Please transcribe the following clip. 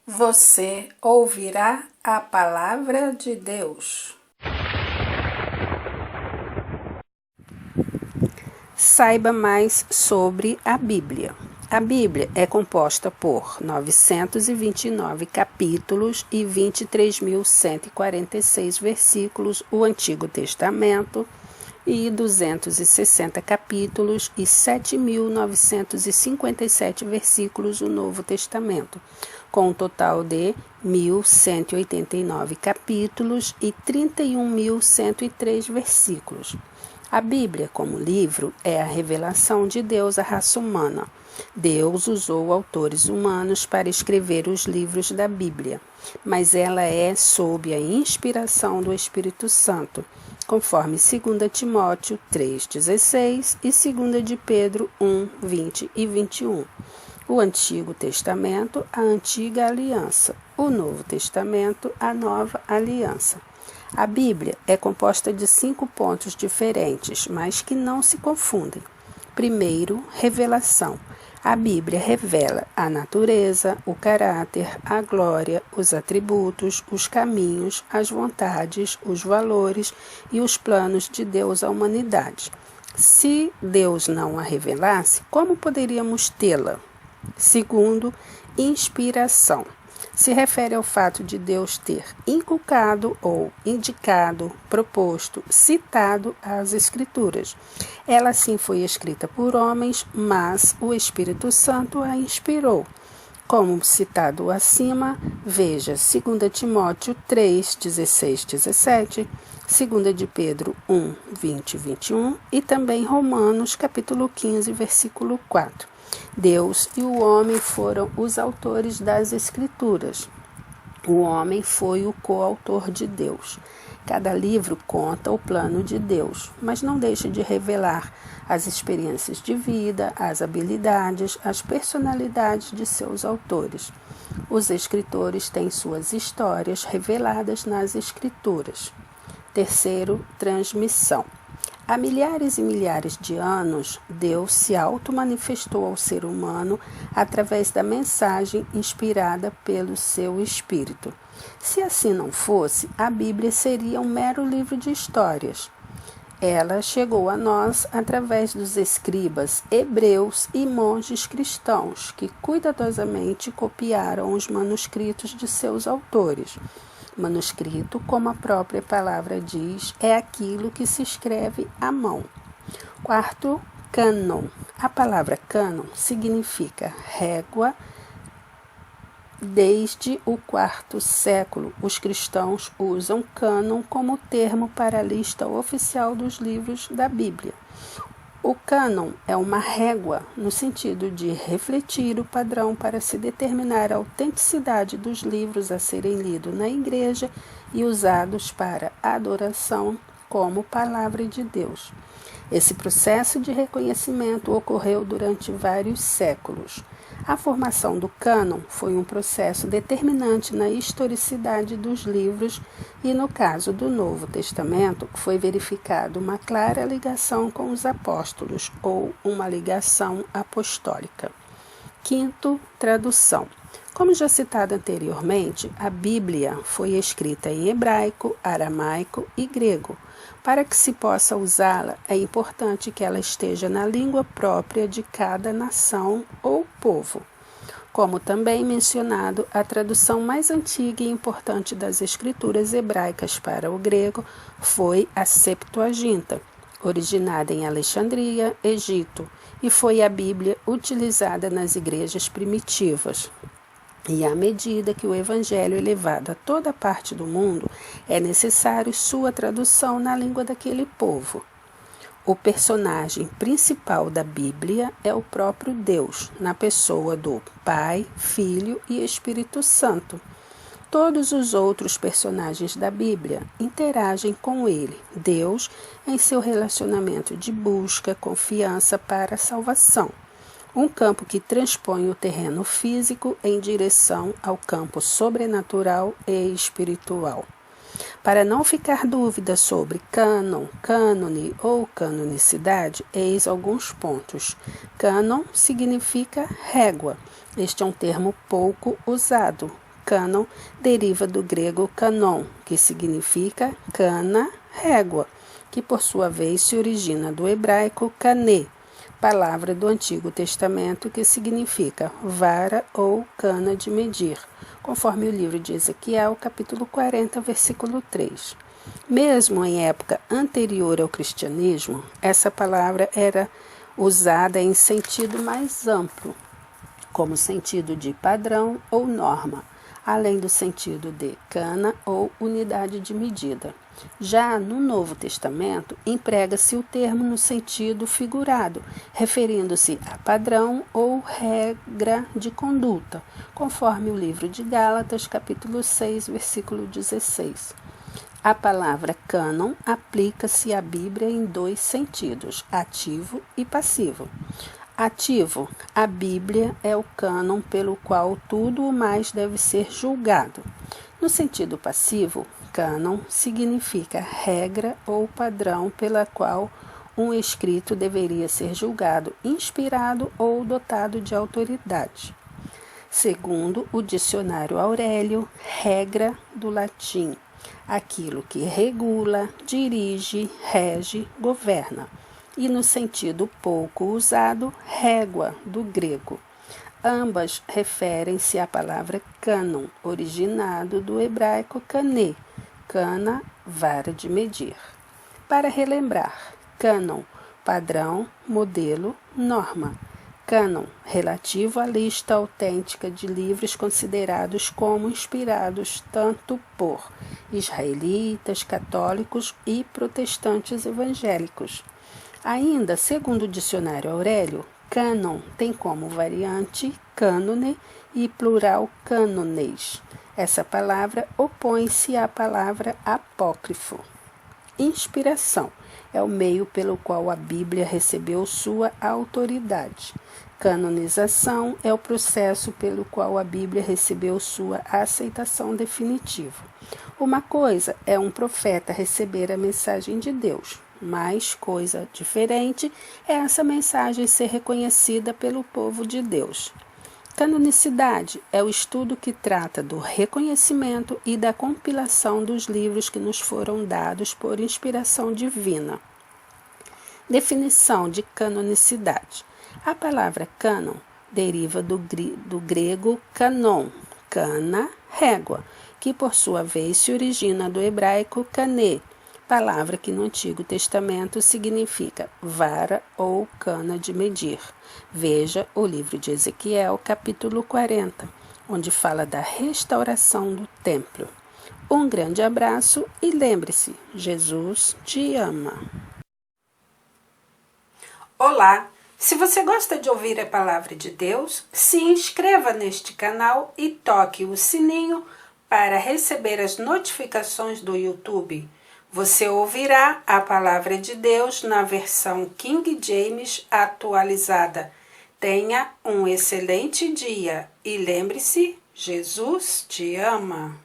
Você ouvirá a palavra de Deus. Saiba mais sobre a Bíblia. A Bíblia é composta por 929 capítulos e 23.146 versículos, o Antigo Testamento, e 260 capítulos e 7.957 versículos, o Novo Testamento, com um total de 1.189 capítulos e 31.103 versículos. A Bíblia, como livro, é a revelação de Deus à raça humana. Deus usou autores humanos para escrever os livros da Bíblia, mas ela é sob a inspiração do Espírito Santo, conforme 2 Timóteo 3,16 e 2 de Pedro 1, 20 e 21. O Antigo Testamento, a Antiga Aliança. O Novo Testamento, a Nova Aliança. A Bíblia é composta de 5 pontos diferentes, mas que não se confundem. Primeiro, revelação. A Bíblia revela a natureza, o caráter, a glória, os atributos, os caminhos, as vontades, os valores e os planos de Deus à humanidade. Se Deus não a revelasse, como poderíamos tê-la? Segundo, inspiração. Se refere ao fato de Deus ter inculcado ou indicado, proposto, citado as Escrituras. Ela sim foi escrita por homens, mas o Espírito Santo a inspirou. Como citado acima, veja 2 Timóteo 3, 16, 17, 2 de Pedro 1, 20 e 21 e também Romanos capítulo 15, versículo 4. Deus e o homem foram os autores das Escrituras. O homem foi o coautor de Deus. Cada livro conta o plano de Deus, mas não deixa de revelar as experiências de vida, as habilidades, as personalidades de seus autores. Os escritores têm suas histórias reveladas nas Escrituras. Terceiro, transmissão. Há milhares e milhares de anos, Deus se auto-manifestou ao ser humano através da mensagem inspirada pelo seu Espírito. Se assim não fosse, a Bíblia seria um mero livro de histórias. Ela chegou a nós através dos escribas hebreus e monges cristãos, que cuidadosamente copiaram os manuscritos de seus autores. Manuscrito, como a própria palavra diz, é aquilo que se escreve à mão. Quarto, cânon. A palavra cânon significa régua. Desde o IV século, os cristãos usam cânon como termo para a lista oficial dos livros da Bíblia. O cânon é uma régua no sentido de refletir o padrão para se determinar a autenticidade dos livros a serem lidos na igreja e usados para adoração como palavra de Deus. Esse processo de reconhecimento ocorreu durante vários séculos. A formação do cânon foi um processo determinante na historicidade dos livros e, no caso do Novo Testamento, foi verificada uma clara ligação com os apóstolos ou uma ligação apostólica. Quinto, tradução. Como já citado anteriormente, a Bíblia foi escrita em hebraico, aramaico e grego. Para que se possa usá-la, é importante que ela esteja na língua própria de cada nação ou povo. Como também mencionado, a tradução mais antiga e importante das escrituras hebraicas para o grego foi a Septuaginta, originada em Alexandria, Egito, e foi a Bíblia utilizada nas igrejas primitivas. E à medida que o Evangelho é levado a toda parte do mundo, é necessário sua tradução na língua daquele povo. O personagem principal da Bíblia é o próprio Deus, na pessoa do Pai, Filho e Espírito Santo. Todos os outros personagens da Bíblia interagem com ele, Deus, em seu relacionamento de busca, confiança para a salvação. Um campo que transpõe o terreno físico em direção ao campo sobrenatural e espiritual. Para não ficar dúvida sobre cânon, cânone ou canonicidade, eis alguns pontos. Cânon significa régua. Este é um termo pouco usado. cânon deriva do grego canon, que significa cana, régua, que por sua vez se origina do hebraico cané, palavra do Antigo Testamento que significa vara ou cana de medir, conforme o livro de Ezequiel, capítulo 40, versículo 3. Mesmo em época anterior ao cristianismo, essa palavra era usada em sentido mais amplo, como sentido de padrão ou norma, além do sentido de cana ou unidade de medida. Já no Novo Testamento, emprega-se o termo no sentido figurado, referindo-se a padrão ou regra de conduta, conforme o livro de Gálatas, capítulo 6, versículo 16. A palavra cânon aplica-se à Bíblia em dois sentidos, ativo e passivo. Ativo, a Bíblia é o cânon pelo qual tudo o mais deve ser julgado. No sentido passivo, cânon significa regra ou padrão pela qual um escrito deveria ser julgado, inspirado ou dotado de autoridade. Segundo o dicionário Aurélio, regra do latim, aquilo que regula, dirige, rege, governa. E no sentido pouco usado, régua, do grego. Ambas referem-se à palavra cânon, originado do hebraico cané, cana, vara de medir. Para relembrar, cânon, padrão, modelo, norma. Cânon, relativo à lista autêntica de livros considerados como inspirados tanto por israelitas, católicos e protestantes evangélicos. Ainda, segundo o dicionário Aurélio, cânon tem como variante cânone e plural cânones. Essa palavra opõe-se à palavra apócrifo. Inspiração é o meio pelo qual a Bíblia recebeu sua autoridade. Canonização é o processo pelo qual a Bíblia recebeu sua aceitação definitiva. Uma coisa é um profeta receber a mensagem de Deus, mas coisa diferente é essa mensagem ser reconhecida pelo povo de Deus. Canonicidade é o estudo que trata do reconhecimento e da compilação dos livros que nos foram dados por inspiração divina. Definição de canonicidade. A palavra cânon deriva do grego canon, cana, régua, que por sua vez se origina do hebraico cané, palavra que no Antigo Testamento significa vara ou cana de medir. Veja o livro de Ezequiel, capítulo 40, onde fala da restauração do templo. Um grande abraço e lembre-se, Jesus te ama. Olá! Se você gosta de ouvir a palavra de Deus, se inscreva neste canal e toque o sininho para receber as notificações do YouTube. Você ouvirá a palavra de Deus na versão King James atualizada. Tenha um excelente dia e lembre-se, Jesus te ama.